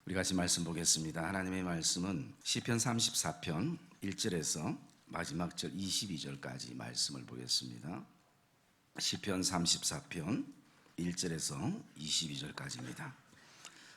우리 같이 말씀 보겠습니다. 하나님의 말씀은 시편 34편 1절에서 마지막 절 22절까지 말씀을 보겠습니다. 시편 34편 1절에서 22절까지입니다.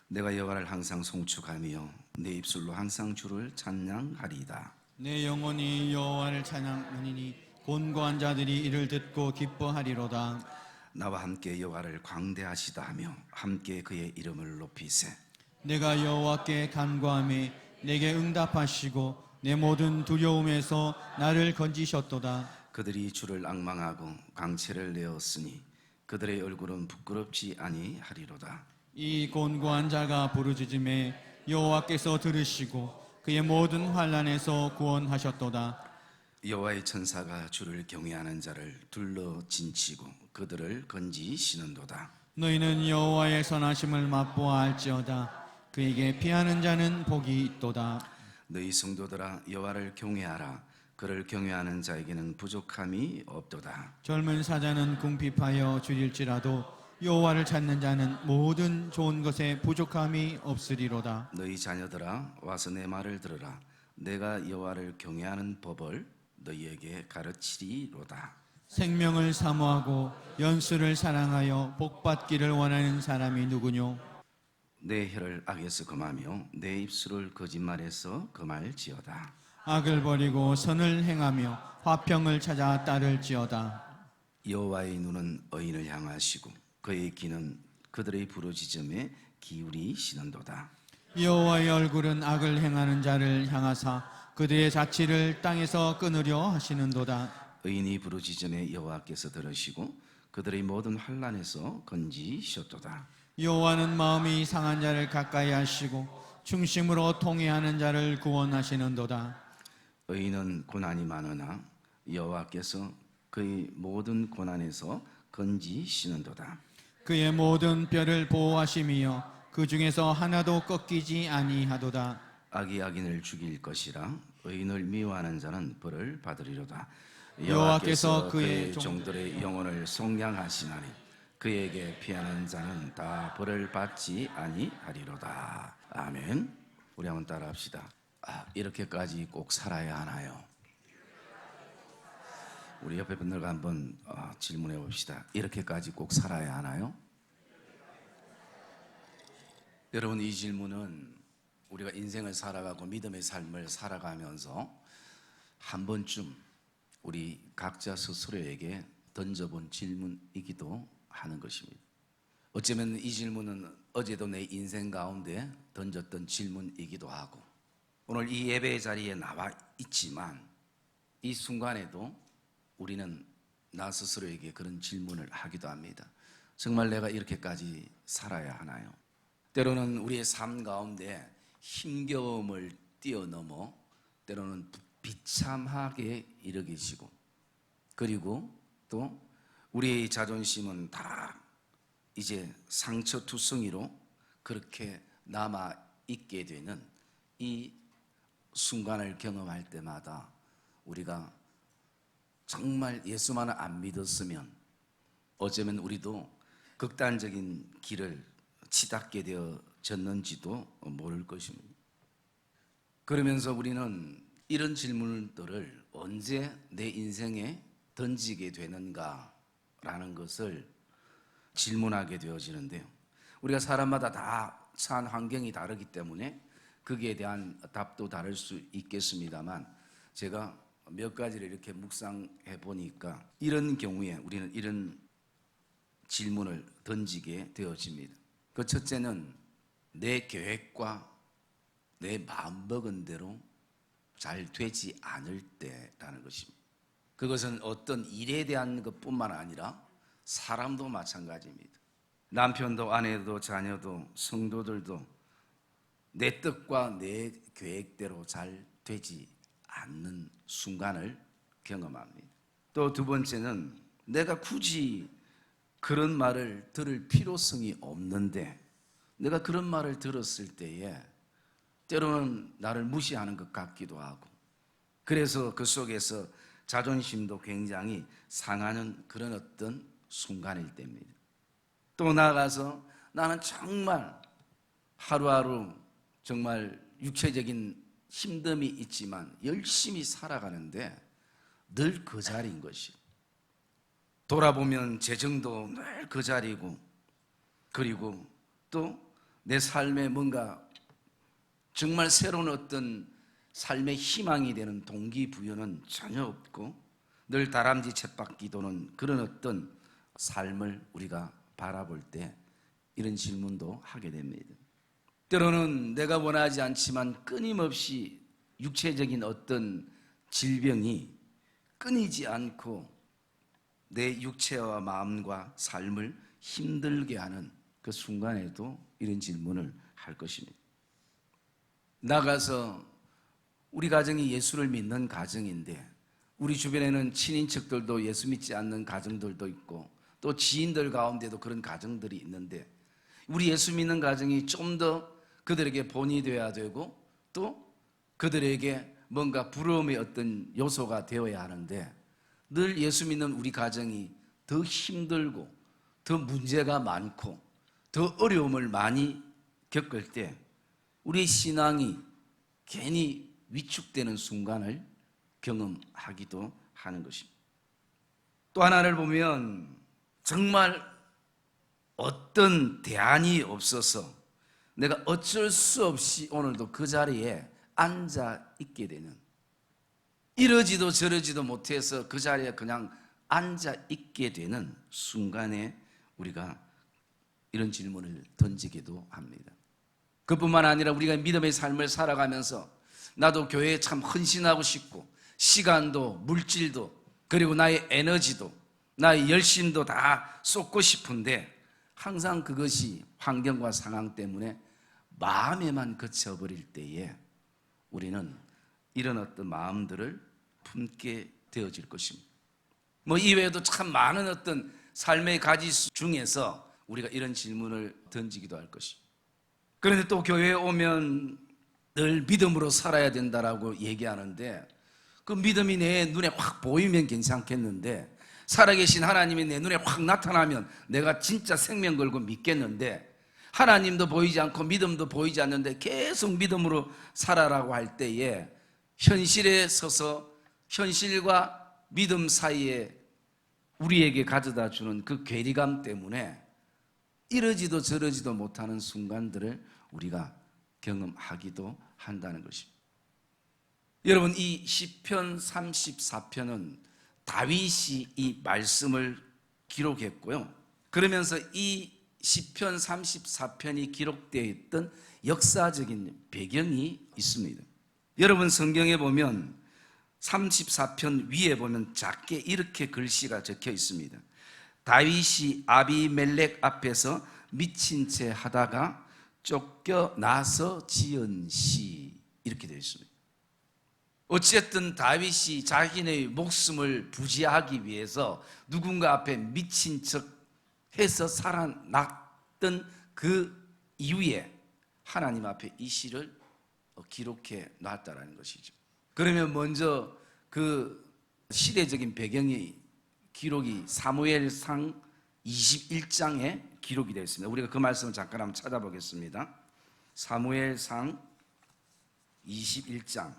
내가 여호와를 항상 송축하며 내 입술로 항상 주를 찬양하리이다. 내 영혼이 여호와를 찬양하니니 곤고한 자들이 이를 듣고 기뻐하리로다. 나와 함께 여호와를 광대하시다 하며 함께 그의 이름을 높이세. 내가 여호와께 간구하며 내게 응답하시고 내 모든 두려움에서 나를 건지셨도다. 그들이 주를 앙망하고 광채를 내었으니 그들의 얼굴은 부끄럽지 아니하리로다. 이 곤고한 자가 부르짖음에 여호와께서 들으시고 그의 모든 환난에서 구원하셨도다. 여호와의 천사가 주를 경외하는 자를 둘러 진치고 그들을 건지시는도다. 너희는 여호와의 선하심을 맛보아할지어다. 그에게 피하는 자는 복이 있도다. 너희 성도들아 여호와를 경외하라. 그를 경외하는 자에게는 부족함이 없도다. 젊은 사자는 궁핍하여 줄일지라도 여호와를 찾는 자는 모든 좋은 것에 부족함이 없으리로다. 너희 자녀들아 와서 내 말을 들으라. 내가 여호와를 경외하는 법을 너희에게 가르치리로다. 생명을 사모하고 연수를 사랑하여 복받기를 원하는 사람이 누구뇨? 내 혀를 악에서 금하며 내 입술을 거짓말에서 금할지어다. 악을 버리고 선을 행하며 화평을 찾아 따를지어다. 여호와의 눈은 의인을 향하시고 그의 귀는 그들의 부르짖음에 기울이시는도다. 여호와의 얼굴은 악을 행하는 자를 향하사 그들의 자취를 땅에서 끊으려 하시는도다. 의인이 부르짖음에 여호와께서 들으시고 그들의 모든 환난에서 건지셨도다. 여호와는 마음이 상한 자를 가까이 하시고 중심으로 통회하는 자를 구원하시는도다. 의인은 고난이 많으나 여호와께서 그의 모든 고난에서 건지시는도다. 그의 모든 뼈를 보호하심이여 그 중에서 하나도 꺾이지 아니하도다. 악이 악인을 죽일 것이라 의인을 미워하는 자는 벌을 받으리로다. 여호와께서 그의 종들의 영혼을 속량하시나니 그에게 피하는 자는 다 벌을 받지 아니하리로다. 아멘. 우리 한번 따라합시다. 이렇게까지 꼭 살아야 하나요? 우리 옆에 분들과 한번 질문해 봅시다. 이렇게까지 꼭 살아야 하나요? 여러분, 이 질문은 우리가 인생을 살아가고 믿음의 삶을 살아가면서 한 번쯤 우리 각자 스스로에게 던져본 질문이기도 하는 것입니다. 어쩌면 이 질문은 어제도 내 인생 가운데 던졌던 질문이기도 하고 오늘 이 예배의 자리에 나와 있지만 이 순간에도 우리는 나 스스로에게 그런 질문을 하기도 합니다. 정말 내가 이렇게까지 살아야 하나요? 때로는 우리의 삶 가운데 힘겨움을 뛰어넘어 때로는 비참하게 이르 계시고 그리고 또 우리의 자존심은 다 이제 상처투성이로 그렇게 남아 있게 되는 이 순간을 경험할 때마다 우리가 정말 예수만을 안 믿었으면 어쩌면 우리도 극단적인 길을 치닫게 되어졌는지도 모를 것입니다. 그러면서 우리는 이런 질문들을 언제 내 인생에 던지게 되는가라는 것을 질문하게 되어지는데요. 우리가 사람마다 다 처한 환경이 다르기 때문에 거기에 대한 답도 다를 수 있겠습니다만 제가 몇 가지를 이렇게 묵상해 보니까 이런 경우에 우리는 이런 질문을 던지게 되어집니다. 그 첫째는 내 계획과 내 마음먹은 대로 잘 되지 않을 때라는 것입니다. 그것은 어떤 일에 대한 것뿐만 아니라 사람도 마찬가지입니다. 남편도 아내도 자녀도 성도들도 내 뜻과 내 계획대로 잘 되지 않는 순간을 경험합니다. 또 두 번째는 내가 굳이 그런 말을 들을 필요성이 없는데 내가 그런 말을 들었을 때에 때로는 나를 무시하는 것 같기도 하고 그래서 그 속에서 자존심도 굉장히 상하는 그런 어떤 순간일 때입니다. 또 나아가서 나는 정말 하루하루 정말 육체적인 힘듦이 있지만 열심히 살아가는데 늘 그 자리인 것이. 돌아보면 재정도 늘 그 자리고, 그리고 또 내 삶에 뭔가 정말 새로운 어떤 삶의 희망이 되는 동기부여는 전혀 없고 늘 다람쥐 쳇바퀴 도는 그런 어떤 삶을 우리가 바라볼 때 이런 질문도 하게 됩니다. 때로는 내가 원하지 않지만 끊임없이 육체적인 어떤 질병이 끊이지 않고 내 육체와 마음과 삶을 힘들게 하는 그 순간에도 이런 질문을 할 것입니다. 나가서 우리 가정이 예수를 믿는 가정인데 우리 주변에는 친인척들도 예수 믿지 않는 가정들도 있고 또 지인들 가운데도 그런 가정들이 있는데 우리 예수 믿는 가정이 좀 더 그들에게 본이 되어야 되고 또 그들에게 뭔가 부러움의 어떤 요소가 되어야 하는데 늘 예수 믿는 우리 가정이 더 힘들고 더 문제가 많고 더 어려움을 많이 겪을 때 우리 신앙이 괜히 위축되는 순간을 경험하기도 하는 것입니다. 또 하나를 보면 정말 어떤 대안이 없어서 내가 어쩔 수 없이 오늘도 그 자리에 앉아 있게 되는, 이러지도 저러지도 못해서 그 자리에 그냥 앉아 있게 되는 순간에 우리가 이런 질문을 던지기도 합니다. 그뿐만 아니라 우리가 믿음의 삶을 살아가면서 나도 교회에 참 헌신하고 싶고 시간도 물질도 그리고 나의 에너지도 나의 열심도 다 쏟고 싶은데 항상 그것이 환경과 상황 때문에 마음에만 그쳐버릴 때에 우리는 이런 어떤 마음들을 품게 되어질 것입니다. 이외에도 참 많은 어떤 삶의 가지 중에서 우리가 이런 질문을 던지기도 할 것입니다. 그런데 또 교회에 오면 늘 믿음으로 살아야 된다라고 얘기하는데 그 믿음이 내 눈에 확 보이면 괜찮겠는데 살아계신 하나님이 내 눈에 확 나타나면 내가 진짜 생명 걸고 믿겠는데 하나님도 보이지 않고 믿음도 보이지 않는데 계속 믿음으로 살아라고 할 때에 현실에 서서 현실과 믿음 사이에 우리에게 가져다 주는 그 괴리감 때문에 이러지도 저러지도 못하는 순간들을 우리가 경험하기도 한다는 것입니다. 여러분, 이 시편 34편은 다윗이 이 말씀을 기록했고요. 그러면서 이 시편 34편이 기록되어 있던 역사적인 배경이 있습니다. 여러분, 성경에 보면 34편 위에 보면 작게 이렇게 글씨가 적혀 있습니다. 다윗이 아비멜렉 앞에서 미친 채 하다가 쫓겨나서 지은 시, 이렇게 되어 있습니다. 어쨌든 다윗이 자신의 목숨을 부지하기 위해서 누군가 앞에 미친 척 해서 살아났던 그 이후에 하나님 앞에 이 시를 기록해 놨다라는 것이죠. 그러면 먼저 그 시대적인 배경이 기록이 사무엘상 21장에 기록이 되어 있습니다. 우리가 그 말씀을 잠깐 한번 찾아보겠습니다. 사무엘상 21장,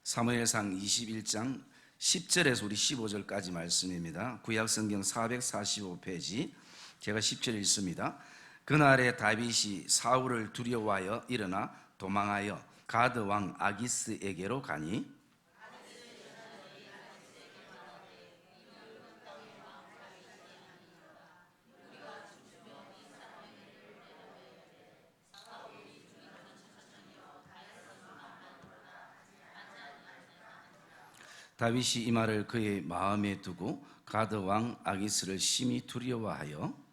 사무엘상 21장 10절에서 우리 15절까지 말씀입니다. 구약성경 445페이지, 제가 10절 읽습니다. 그날에 다윗이 사울을 두려워하여 일어나 도망하여 가드 왕 아기스에게로 가니 다윗이 이 말을 그의 마음에 두고 가드 왕 아기스를 심히 두려워하여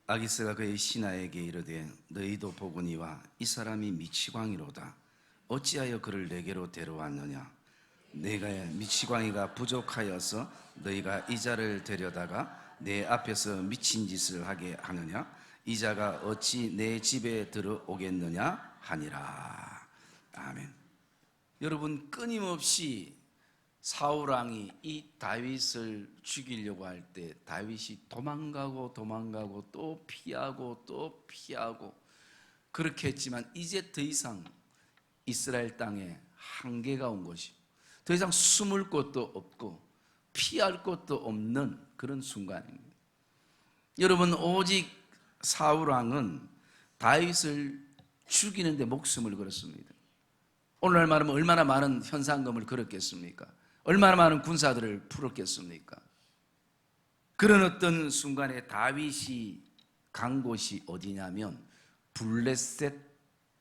아기스가 그의 신하에게 이르되 너희도 보거니와 이 사람이 미치광이로다. 어찌하여 그를 내게로 데려왔느냐? 내가 미치광이가 부족하여서 너희가 이 자를 데려다가 내 앞에서 미친 짓을 하게 하느냐? 이 자가 어찌 내 집에 들어오겠느냐 하니라. 아멘. 여러분, 끊임없이 사울 왕이 이 다윗을 죽이려고 할 때 다윗이 도망가고 또 피하고 그렇게 했지만 이제 더 이상 이스라엘 땅에 한계가 온 것이, 더 이상 숨을 곳도 없고 피할 곳도 없는 그런 순간입니다. 여러분, 오직 사울 왕은 다윗을 죽이는데 목숨을 걸었습니다. 오늘날 말하면 얼마나 많은 현상금을 걸었겠습니까? 얼마나 많은 군사들을 풀었겠습니까? 그런 어떤 순간에 다윗이 간 곳이 어디냐면 블레셋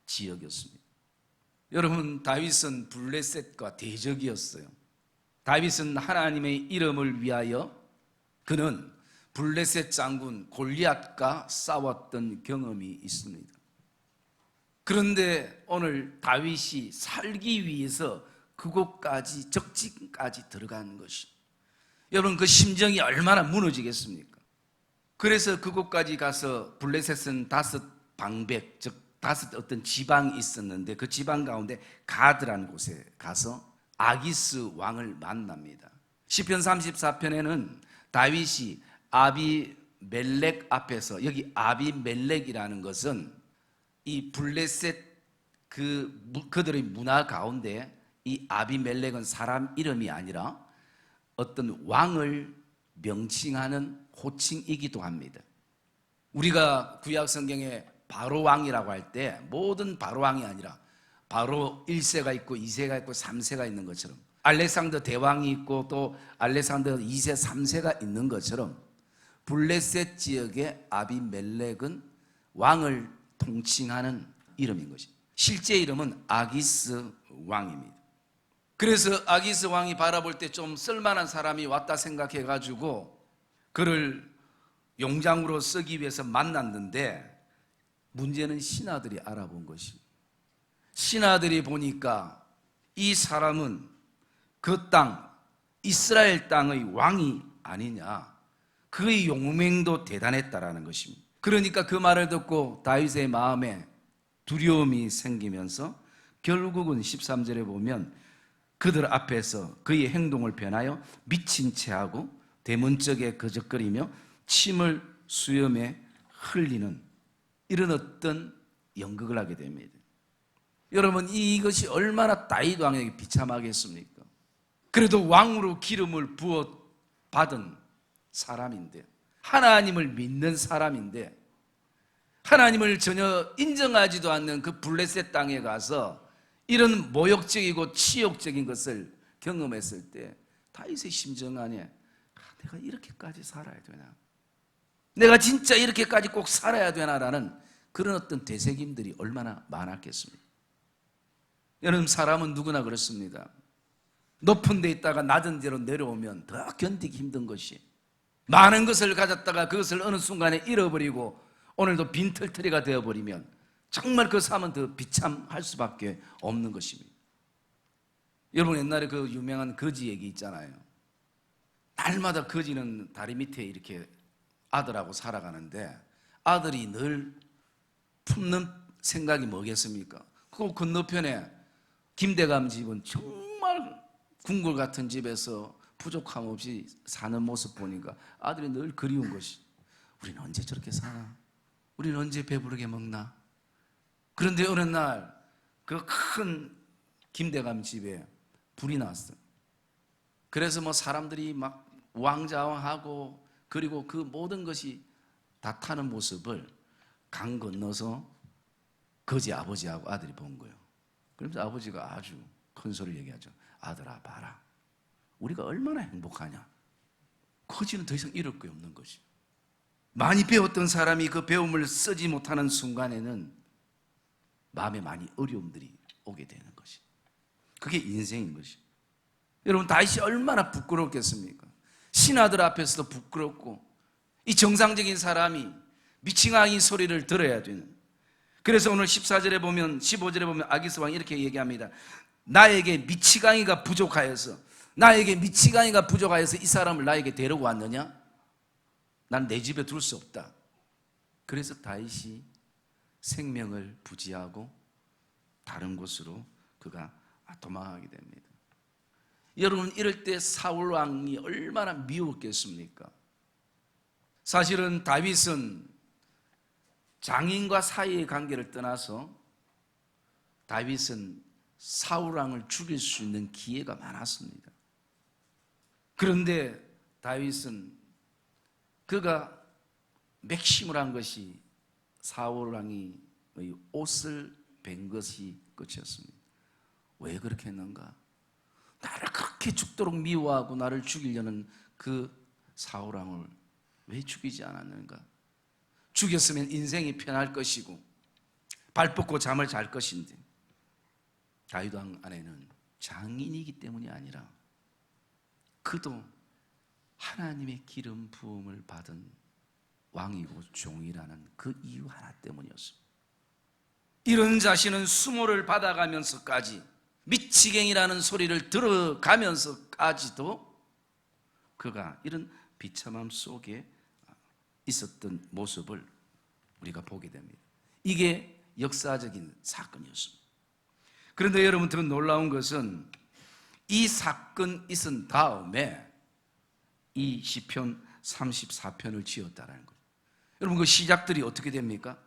지역이었습니다. 여러분, 다윗은 블레셋과 대적이었어요. 다윗은 하나님의 이름을 위하여 그는 블레셋 장군 골리앗과 싸웠던 경험이 있습니다. 그런데 오늘 다윗이 살기 위해서 그곳까지, 적진까지 들어가는 것이, 여러분, 그 심정이 얼마나 무너지겠습니까? 그래서 그곳까지 가서 블레셋은 5방백, 즉 5 어떤 지방이 있었는데 그 지방 가운데 가드라는 곳에 가서 아기스 왕을 만납니다. 시편 34편에는 다윗이 아비멜렉 앞에서, 여기 아비멜렉이라는 것은 이 블레셋 그들의 문화 가운데 이 아비멜렉은 사람 이름이 아니라 어떤 왕을 명칭하는 호칭이기도 합니다. 우리가 구약 성경에 바로 왕이라고 할 때 모든 바로 왕이 아니라 바로 1세가 있고 2세가 있고 3세가 있는 것처럼, 알렉산더 대왕이 있고 또 알렉산더 2세 3세가 있는 것처럼 블레셋 지역의 아비멜렉은 왕을 통칭하는 이름인 것입니다. 실제 이름은 아기스 왕입니다. 그래서 아기스 왕이 바라볼 때 좀 쓸만한 사람이 왔다 생각해가지고 그를 용장으로 쓰기 위해서 만났는데, 문제는 신하들이 알아본 것입니다. 신하들이 보니까 이 사람은 그 땅, 이스라엘 땅의 왕이 아니냐, 그의 용맹도 대단했다라는 것입니다. 그러니까 그 말을 듣고 다윗의 마음에 두려움이 생기면서 결국은 13절에 보면 그들 앞에서 그의 행동을 변하여 미친 채하고 대문짝에 거적거리며 침을 수염에 흘리는 이런 어떤 연극을 하게 됩니다. 여러분, 이것이 얼마나 다윗 왕에게 비참하겠습니까? 그래도 왕으로 기름을 부어 받은 사람인데, 하나님을 믿는 사람인데, 하나님을 전혀 인정하지도 않는 그 블레셋 땅에 가서 이런 모욕적이고 치욕적인 것을 경험했을 때 다윗의 심정 안에 내가 이렇게까지 살아야 되나? 내가 진짜 이렇게까지 꼭 살아야 되나라는 그런 어떤 되새김들이 얼마나 많았겠습니까? 여러분, 사람은 누구나 그렇습니다. 높은 데 있다가 낮은 데로 내려오면 더 견디기 힘든 것이, 많은 것을 가졌다가 그것을 어느 순간에 잃어버리고 오늘도 빈털터리가 되어버리면 정말 그 삶은 더 비참할 수밖에 없는 것입니다. 여러분, 옛날에 그 유명한 거지 얘기 있잖아요. 날마다 거지는 다리 밑에 이렇게 아들하고 살아가는데 아들이 늘 품는 생각이 뭐겠습니까? 그 건너편에 김대감 집은 정말 궁궐 같은 집에서 부족함 없이 사는 모습 보니까 아들이 늘 그리운 것이, 우리는 언제 저렇게 사나? 우리는 언제 배부르게 먹나? 그런데 어느 날 그 큰 김대감 집에 불이 났어요. 그래서 뭐 사람들이 막 우왕좌왕하고, 그리고 그 모든 것이 다 타는 모습을 강 건너서 거지 아버지하고 아들이 본 거예요. 그러면서 아버지가 아주 큰 소리를 얘기하죠. 아들아, 봐라, 우리가 얼마나 행복하냐. 거지는 더 이상 잃을 게 없는 것이. 많이 배웠던 사람이 그 배움을 쓰지 못하는 순간에는 마음에 많이 어려움들이 오게 되는 것이, 그게 인생인 것이. 여러분, 다윗이 얼마나 부끄럽겠습니까? 신하들 앞에서도 부끄럽고, 이 정상적인 사람이 미칭아인 소리를 들어야 되는. 그래서 오늘 14절에 보면, 15절에 보면 아기스 왕이 이렇게 얘기합니다. 나에게 미치광이가 부족하여서 이 사람을 나에게 데리고 왔느냐? 난 내 집에 둘 수 없다. 그래서 다윗이 생명을 부지하고 다른 곳으로 그가 도망하게 됩니다. 여러분, 이럴 때 사울 왕이 얼마나 미웠겠습니까? 사실은 다윗은 장인과 사이의 관계를 떠나서 다윗은 사울 왕을 죽일 수 있는 기회가 많았습니다. 그런데 다윗은 그가 맥심을 한 것이 사울 왕의 옷을 벤 것이 끝이었습니다. 왜 그렇게 했는가? 나를 그렇게 죽도록 미워하고 나를 죽이려는 그 사울 왕을 왜 죽이지 않았는가? 죽였으면 인생이 편할 것이고 발 뻗고 잠을 잘 것인데, 다윗 왕 안에는 장인이기 때문이 아니라 그도 하나님의 기름 부음을 받은 왕이고 종이라는 그 이유 하나 때문이었습니다. 이런 자신은 수모를 받아가면서까지, 미치갱이라는 소리를 들어가면서까지도 그가 이런 비참함 속에 있었던 모습을 우리가 보게 됩니다. 이게 역사적인 사건이었습니다. 그런데 여러분, 더 놀라운 것은 이 사건 있은 다음에 이 시편 34편을 지었다는 거예요. 여러분, 그 시작들이 어떻게 됩니까?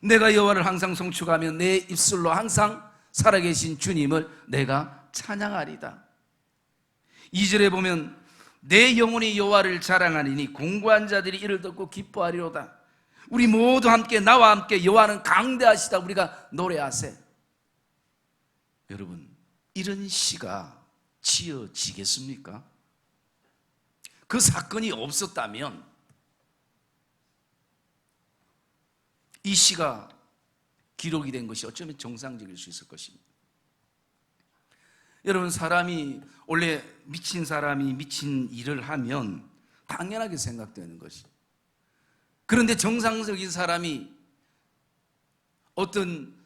내가 여호와를 항상 송축하며 내 입술로 항상 살아계신 주님을 내가 찬양하리다. 2절에 보면 내 영혼이 여호와를 자랑하리니 공고한 자들이 이를 듣고 기뻐하리로다. 우리 모두 함께, 나와 함께 여호와는 강대하시다, 우리가 노래하세. 여러분, 이런 시가 지어지겠습니까? 그 사건이 없었다면 이 시가 기록이 된 것이 어쩌면 정상적일 수 있을 것입니다. 여러분, 사람이 원래 미친 사람이 미친 일을 하면 당연하게 생각되는 것이, 그런데 정상적인 사람이 어떤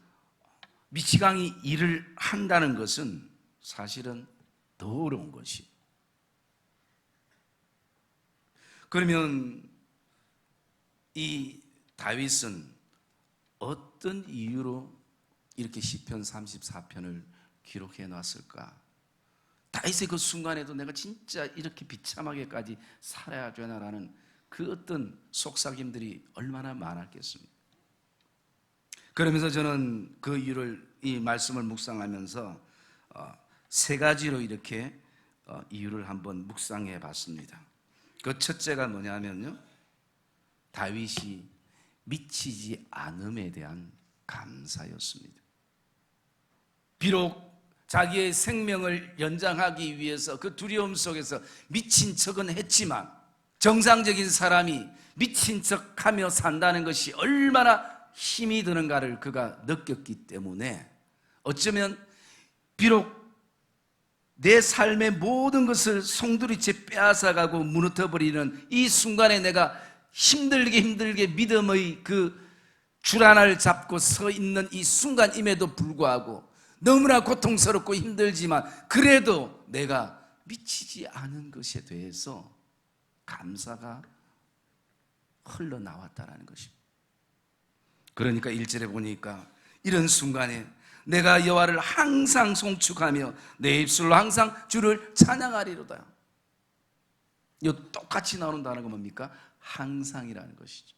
미치광이 일을 한다는 것은 사실은 더 어려운 것이. 그러면 이 다윗은 어떤 이유로 이렇게 시편 34편을 기록해 놨을까? 다윗의 그 순간에도 내가 진짜 이렇게 비참하게까지 살아야 되나라는 그 어떤 속삭임들이 얼마나 많았겠습니까? 그러면서 저는 그 이유를, 이 말씀을 묵상하면서 세 가지로 이렇게 이유를 한번 묵상해 봤습니다. 그 첫째가 뭐냐면요, 다윗이 미치지 않음에 대한 감사였습니다. 비록 자기의 생명을 연장하기 위해서 그 두려움 속에서 미친 척은 했지만, 정상적인 사람이 미친 척하며 산다는 것이 얼마나 힘이 드는가를 그가 느꼈기 때문에, 어쩌면 비록 내 삶의 모든 것을 송두리째 빼앗아가고 무너뜨려버리는 이 순간에 내가 힘들게 믿음의 그 줄 하나를 잡고 서 있는 이 순간임에도 불구하고 너무나 고통스럽고 힘들지만, 그래도 내가 미치지 않은 것에 대해서 감사가 흘러나왔다는 것입니다. 그러니까 1절에 보니까 이런 순간에 내가 여호와를 항상 송축하며 내 입술로 항상 주를 찬양하리로다. 이거 똑같이 나오는 단어가 뭡니까? 항상이라는 것이죠.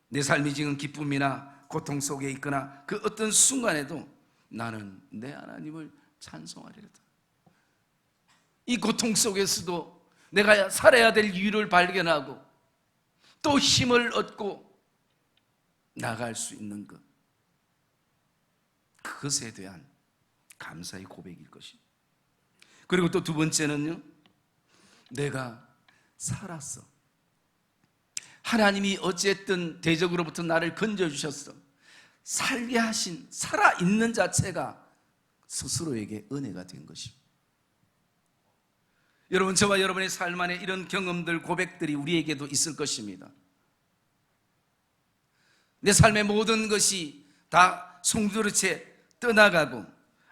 내 삶이 지금 기쁨이나 고통 속에 있거나 그 어떤 순간에도 나는 내 하나님을 찬송하리로다. 이 고통 속에서도 내가 살아야 될 이유를 발견하고 또 힘을 얻고 나갈 수 있는 것, 그것에 대한 감사의 고백일 것입니다. 그리고 또 두 번째는요, 내가 살았어. 하나님이 어쨌든 대적으로부터 나를 건져주셨어. 살게 하신, 살아있는 자체가 스스로에게 은혜가 된 것입니다. 여러분, 저와 여러분의 삶 안에 이런 경험들, 고백들이 우리에게도 있을 것입니다. 내 삶의 모든 것이 다 송두리째 떠나가고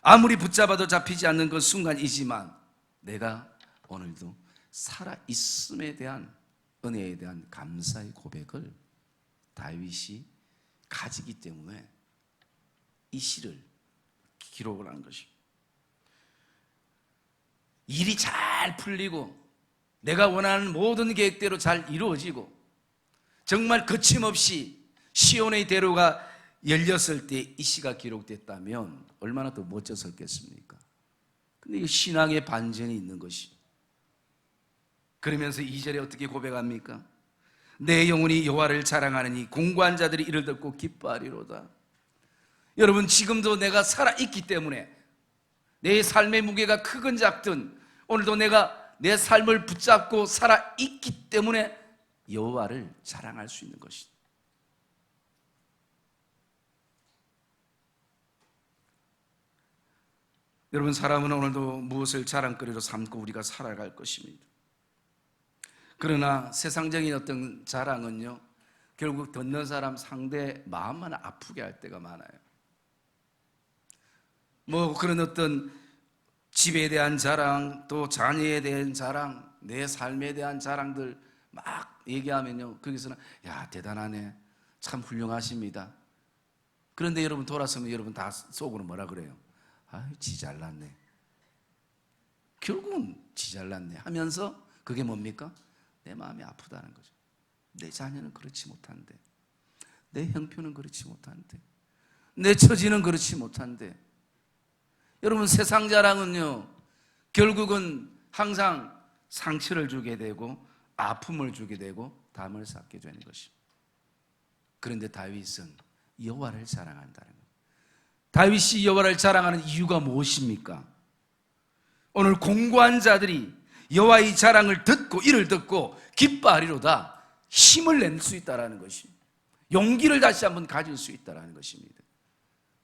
아무리 붙잡아도 잡히지 않는 그 순간이지만, 내가 오늘도 살아있음에 대한 은혜에 대한 감사의 고백을 다윗이 가지기 때문에 이 시를 기록을 한 것입니다. 일이 잘 풀리고 내가 원하는 모든 계획대로 잘 이루어지고 정말 거침없이 시온의 대로가 열렸을 때 이 시가 기록됐다면 얼마나 더 멋졌었겠습니까? 근데 이 신앙의 반전이 있는 것이, 그러면서 2절에 어떻게 고백합니까? 내 영혼이 여호와를 자랑하느니 공고한 자들이 이를 듣고 기뻐하리로다. 여러분, 지금도 내가 살아있기 때문에 내 삶의 무게가 크건 작든 오늘도 내가 내 삶을 붙잡고 살아있기 때문에 여호와를 자랑할 수 있는 것이다. 여러분, 사람은 오늘도 무엇을 자랑거리로 삼고 우리가 살아갈 것입니다. 그러나 세상적인 어떤 자랑은요, 결국 듣는 사람 상대 마음만 아프게 할 때가 많아요. 그런 어떤 집에 대한 자랑, 또 자녀에 대한 자랑, 내 삶에 대한 자랑들 막 얘기하면요, 거기서는 야, 대단하네, 참 훌륭하십니다. 그런데 여러분 돌아서면 여러분 다 속으로 뭐라 그래요? 아, 지 잘났네. 결국은 지 잘났네 하면서 그게 뭡니까? 내 마음이 아프다는 거죠. 내 자녀는 그렇지 못한데, 내 형편은 그렇지 못한데, 내 처지는 그렇지 못한데. 여러분, 세상 자랑은요, 결국은 항상 상처를 주게 되고 아픔을 주게 되고 담을 쌓게 되는 것입니다. 그런데 다윗은 여호와를 자랑한다는 거예요. 다윗이 여호와를 자랑하는 이유가 무엇입니까? 오늘 공고한 자들이 여호와의 자랑을 듣고 이를 듣고 기뻐하리로다. 힘을 낼 수 있다는 것입니다. 용기를 다시 한번 가질 수 있다는 것입니다.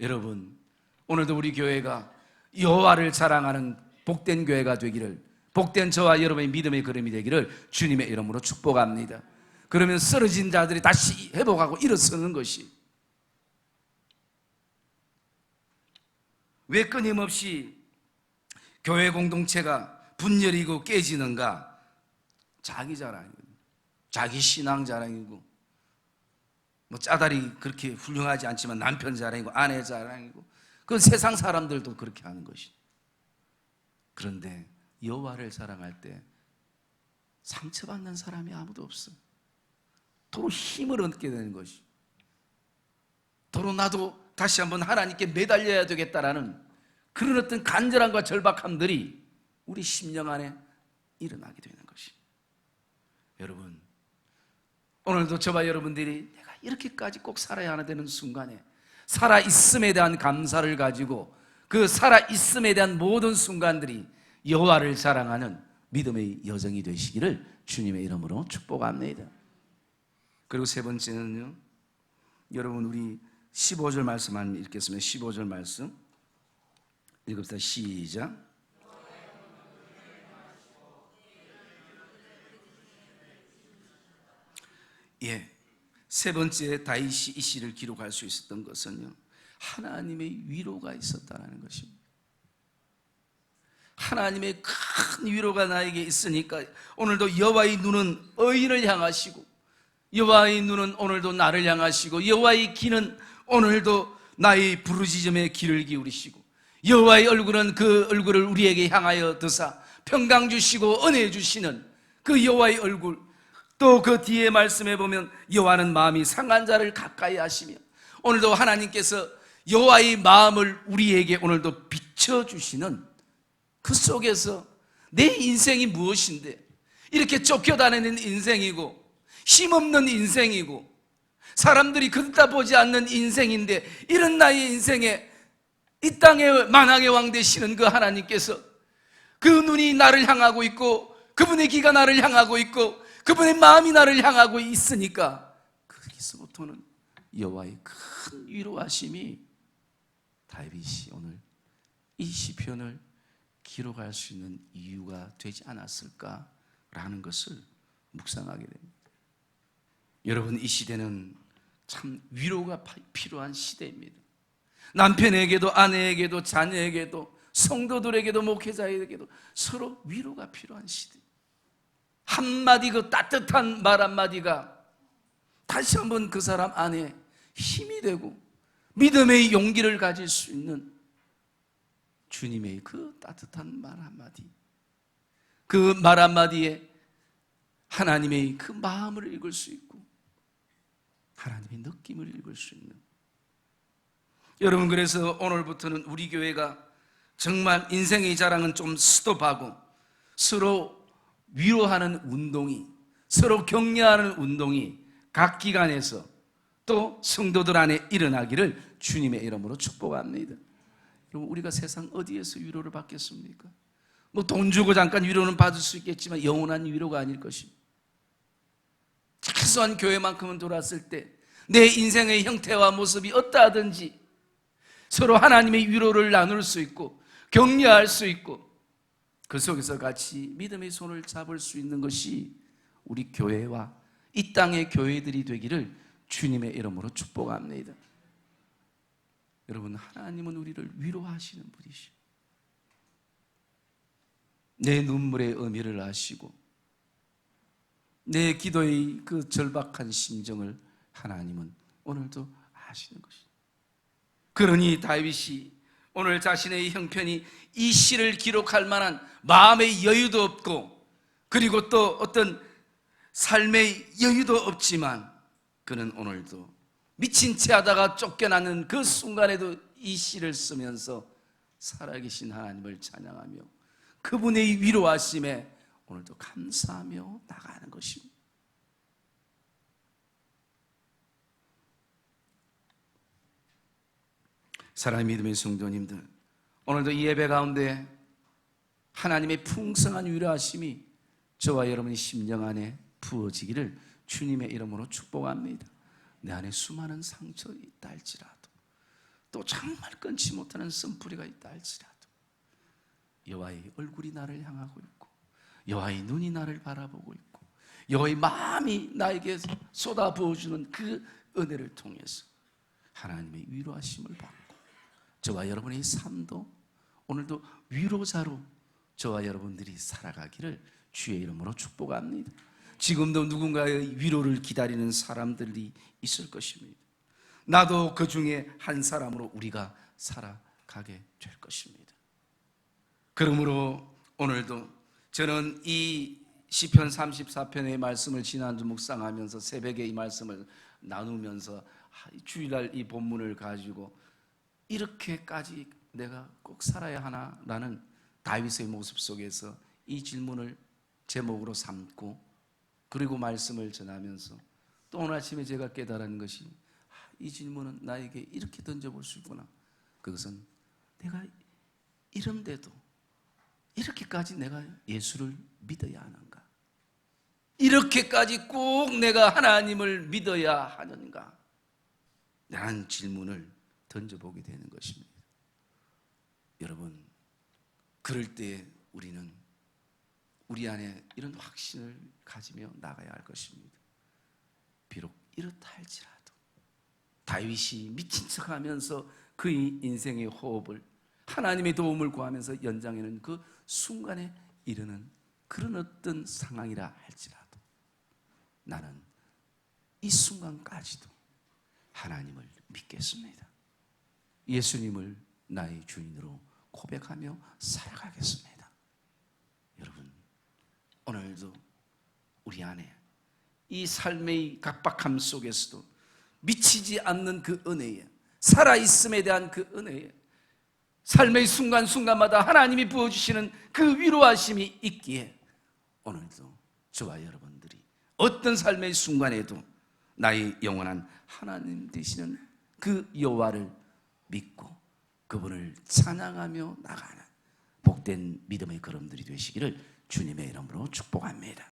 여러분, 오늘도 우리 교회가 여호와를 자랑하는 복된 교회가 되기를, 복된 저와 여러분의 믿음의 걸음이 되기를 주님의 이름으로 축복합니다. 그러면 쓰러진 자들이 다시 회복하고 일어서는 것이, 왜 끊임없이 교회 공동체가 분열이고 깨지는가? 자기 자랑이고, 자기 신앙 자랑이고, 짜다리 그렇게 훌륭하지 않지만 남편 자랑이고 아내 자랑이고, 그건 세상 사람들도 그렇게 하는 것이. 그런데 여호와를 자랑할 때 상처받는 사람이 아무도 없어요. 도로 힘을 얻게 되는 것이, 도로 나도 다시 한번 하나님께 매달려야 되겠다라는 그런 어떤 간절함과 절박함들이 우리 심령 안에 일어나게 되는 것이. 여러분, 오늘도 저와 여러분들이 내가 이렇게까지 꼭 살아야 하나 되는 순간에 살아있음에 대한 감사를 가지고 그 살아있음에 대한 모든 순간들이 여호와를 자랑하는 믿음의 여정이 되시기를 주님의 이름으로 축복합니다. 그리고 세 번째는요, 여러분, 우리 15절 말씀만 읽겠습니다. 15절 말씀 읽읍시다. 시작. 예, 세 번째 다윗이 이 시를 기록할 수 있었던 것은요, 하나님의 위로가 있었다는 것입니다. 하나님의 큰 위로가 나에게 있으니까 오늘도 여호와의 눈은 의인을 향하시고, 여호와의 눈은 오늘도 나를 향하시고, 여호와의 귀는 오늘도 나의 부르짖음에 귀를 기울이시고, 여호와의 얼굴은 그 얼굴을 우리에게 향하여 드사 평강 주시고 은혜 주시는 그 여호와의 얼굴, 또 그 뒤에 말씀해 보면 여호와는 마음이 상한 자를 가까이 하시며, 오늘도 하나님께서 여호와의 마음을 우리에게 오늘도 비춰주시는 그 속에서 내 인생이 무엇인데, 이렇게 쫓겨다니는 인생이고 힘없는 인생이고 사람들이 그다보지 않는 인생인데, 이런 나의 인생에 이 땅의 만왕의 왕 되시는 그 하나님께서 그 눈이 나를 향하고 있고 그분의 귀가 나를 향하고 있고 그분의 마음이 나를 향하고 있으니까 거기서부터는 여호와의 큰 위로하심이 다윗이 오늘 이 시편을 기록할 수 있는 이유가 되지 않았을까라는 것을 묵상하게 됩니다. 여러분, 이 시대는 참 위로가 필요한 시대입니다. 남편에게도 아내에게도 자녀에게도 성도들에게도 목회자에게도 서로 위로가 필요한 시대. 한마디 그 따뜻한 말 한마디가 다시 한번 그 사람 안에 힘이 되고 믿음의 용기를 가질 수 있는 주님의 그 따뜻한 말 한마디, 그 말 한마디에 하나님의 그 마음을 읽을 수 있고 하나님의 느낌을 읽을 수 있는, 여러분, 그래서 오늘부터는 우리 교회가 정말 인생의 자랑은 좀 스톱하고 서로 위로하는 운동이, 서로 격려하는 운동이 각 기관에서 또 성도들 안에 일어나기를 주님의 이름으로 축복합니다. 여러분, 우리가 세상 어디에서 위로를 받겠습니까? 뭐 돈 주고 잠깐 위로는 받을 수 있겠지만 영원한 위로가 아닐 것입니다. 최소한 교회만큼은 돌았을 때 내 인생의 형태와 모습이 어떠하든지 서로 하나님의 위로를 나눌 수 있고 격려할 수 있고 그 속에서 같이 믿음의 손을 잡을 수 있는 것이 우리 교회와 이 땅의 교회들이 되기를 주님의 이름으로 축복합니다. 여러분, 하나님은 우리를 위로하시는 분이시오. 내 눈물의 의미를 아시고 내 기도의 그 절박한 심정을 하나님은 오늘도 아시는 것이죠. 그러니 다윗이 오늘 자신의 형편이 이 시를 기록할 만한 마음의 여유도 없고 그리고 또 어떤 삶의 여유도 없지만 그는 오늘도 미친 채 하다가 쫓겨나는 그 순간에도 이 시를 쓰면서 살아계신 하나님을 찬양하며 그분의 위로하심에 오늘도 감사하며 나가는 것입니다. 사랑하는 믿음의 성도님들, 오늘도 이 예배 가운데 하나님의 풍성한 위로하심이 저와 여러분의 심령 안에 부어지기를 주님의 이름으로 축복합니다. 내 안에 수많은 상처가 있다 할지라도 또 정말 끊지 못하는 쓴뿌리가 있다 할지라도 여호와의 얼굴이 나를 향하고 있고 여호와의 눈이 나를 바라보고 있고 여호와의 마음이 나에게 쏟아부어주는 그 은혜를 통해서 하나님의 위로하심을 받고 저와 여러분의 삶도 오늘도 위로자로 저와 여러분들이 살아가기를 주의 이름으로 축복합니다. 지금도 누군가의 위로를 기다리는 사람들이 있을 것입니다. 나도 그 중에 한 사람으로 우리가 살아가게 될 것입니다. 그러므로 오늘도 저는 이 시편 34편의 말씀을 지난주 묵상하면서 새벽에 이 말씀을 나누면서 주일날 이 본문을 가지고 이렇게까지 내가 꼭 살아야 하나라는 다윗의 모습 속에서 이 질문을 제목으로 삼고 그리고 말씀을 전하면서 또 오늘 아침에 제가 깨달은 것이 이 질문은 나에게 이렇게 던져볼 수 있구나. 그것은 내가 이런데도 이렇게까지 내가 예수를 믿어야 하는가? 이렇게까지 꼭 내가 하나님을 믿어야 하는가? 라는 질문을 던져보게 되는 것입니다. 여러분, 그럴 때 우리는 우리 안에 이런 확신을 가지며 나가야 할 것입니다. 비록 이렇다 할지라도 다윗이 미친 척하면서 그의 인생의 호흡을 하나님의 도움을 구하면서 연장하는 그 순간에 이르는 그런 어떤 상황이라 할지라도 나는 이 순간까지도 하나님을 믿겠습니다. 예수님을 나의 주인으로 고백하며 살아가겠습니다. 여러분, 오늘도 우리 안에 이 삶의 각박함 속에서도 미치지 않는 그 은혜에, 살아있음에 대한 그 은혜에, 삶의 순간순간마다 하나님이 부어주시는 그 위로하심이 있기에 오늘도 저와 여러분들이 어떤 삶의 순간에도 나의 영원한 하나님 되시는 그 여호와를 믿고 그분을 찬양하며 나가는 복된 믿음의 걸음들이 되시기를 주님의 이름으로 축복합니다.